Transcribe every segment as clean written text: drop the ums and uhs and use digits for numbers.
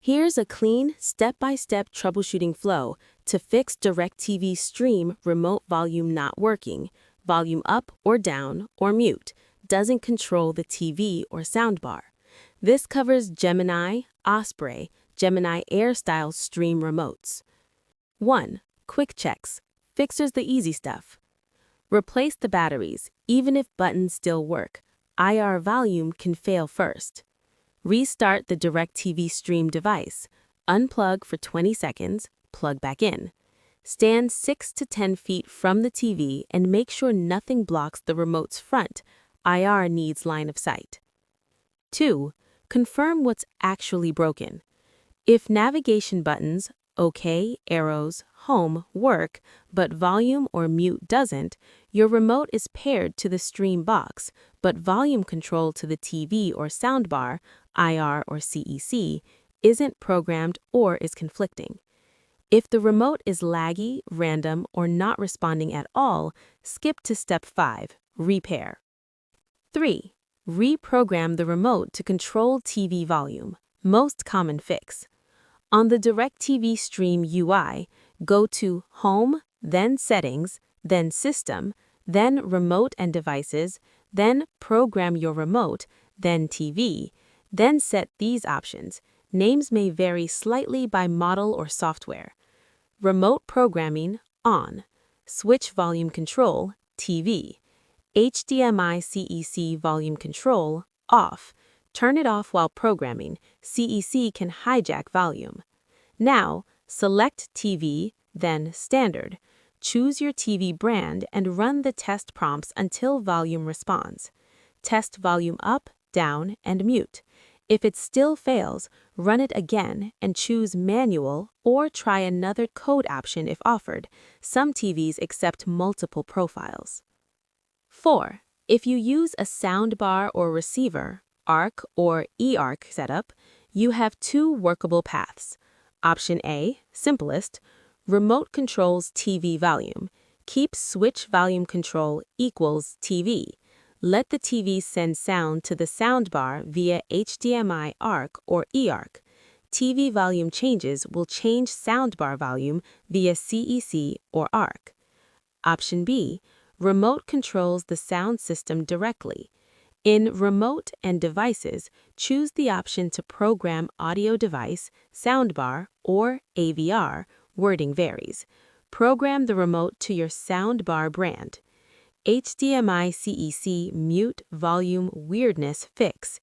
Here's a clean, step-by-step troubleshooting flow to fix DirecTV stream remote volume not working, volume up or down or mute, doesn't control the TV or soundbar. This covers Gemini, Osprey, Gemini Air style stream remotes. 1. Quick checks. Fixes the easy stuff. Replace the batteries, even if buttons still work. IR volume can fail first. Restart the DirecTV stream device. Unplug for 20 seconds, plug back in. Stand 6 to 10 feet from the TV and make sure nothing blocks the remote's front. IR needs line of sight. 2. Confirm what's actually broken. If navigation buttons, OK, arrows, home work, but volume or mute doesn't, your remote is paired to the stream box, but volume control to the TV or soundbar, IR or CEC, isn't programmed or is conflicting. If the remote is laggy, random, or not responding at all, skip to step 5, repair. 3. Reprogram the remote to control TV volume. Most common fix. On the DirecTV Stream UI, go to Home, then Settings, then System, then Remote and Devices, then Program your remote, then TV, then set these options. Names may vary slightly by model or software. Remote Programming, on. Switch Volume Control, TV. HDMI-CEC Volume Control, off. Turn it off while programming. CEC can hijack volume. Now, select TV, then Standard. Choose your TV brand and run the test prompts until volume responds. Test volume up, down, and mute. If it still fails, run it again and choose Manual or try another code option if offered. Some TVs accept multiple profiles. 4. If you use a soundbar or receiver, ARC or eARC setup, you have 2 workable paths. Option A, simplest, remote controls TV volume. Keep switch volume control equals TV. Let the TV send sound to the soundbar via HDMI ARC or eARC. TV volume changes will change soundbar volume via CEC or ARC. Option B, remote controls the sound system directly. In Remote and Devices, choose the option to program audio device, soundbar, or AVR, wording varies. Program the remote to your soundbar brand. HDMI-CEC mute volume weirdness fix.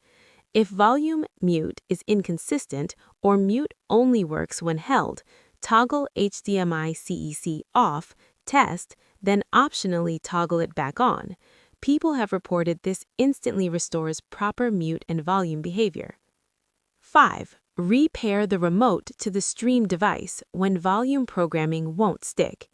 If volume mute is inconsistent or mute only works when held, toggle HDMI-CEC off, test, then optionally toggle it back on. People have reported this instantly restores proper mute and volume behavior. 5. Repair the remote to the stream device when volume programming won't stick.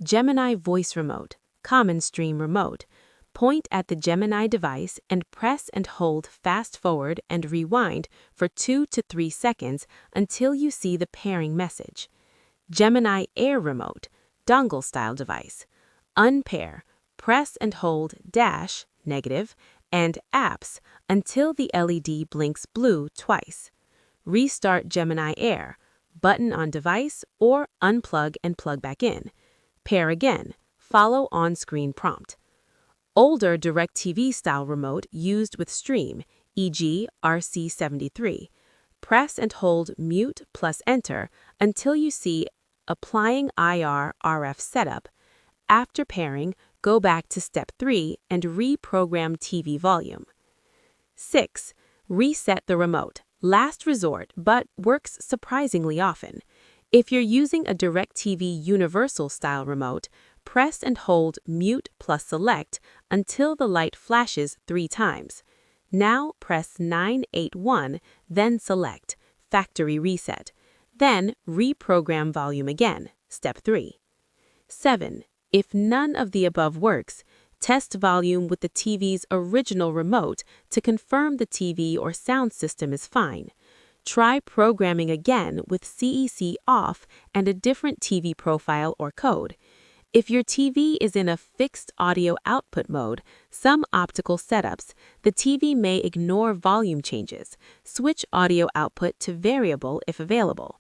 Gemini Voice Remote, Common Stream Remote. Point at the Gemini device and press and hold fast forward and rewind for 2 to 3 seconds until you see the pairing message. Gemini Air Remote, dongle-style device. Unpair. Press and hold dash, negative, and apps until the LED blinks blue twice. Restart Gemini Air, button on device, or unplug and plug back in. Pair again, follow on-screen prompt. Older DirecTV style remote used with stream, e.g. RC73. Press and hold mute plus enter until you see Applying IR RF Setup. After pairing, go back to step 3 and reprogram TV volume. 6. Reset the remote. Last resort, but works surprisingly often. If you're using a DirecTV universal style remote, press and hold mute plus select until the light flashes 3 times. Now press 981, then select factory reset. Then reprogram volume again, step 3. 7. If none of the above works, test volume with the TV's original remote to confirm the TV or sound system is fine. Try programming again with CEC off and a different TV profile or code. If your TV is in a fixed audio output mode, some optical setups, the TV may ignore volume changes. Switch audio output to variable if available.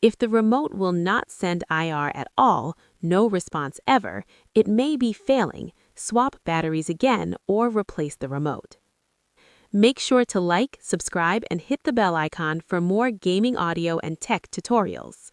If the remote will not send IR at all, no response ever, it may be failing. Swap batteries again or replace the remote. Make sure to like, subscribe, and hit the bell icon for more gaming audio and tech tutorials.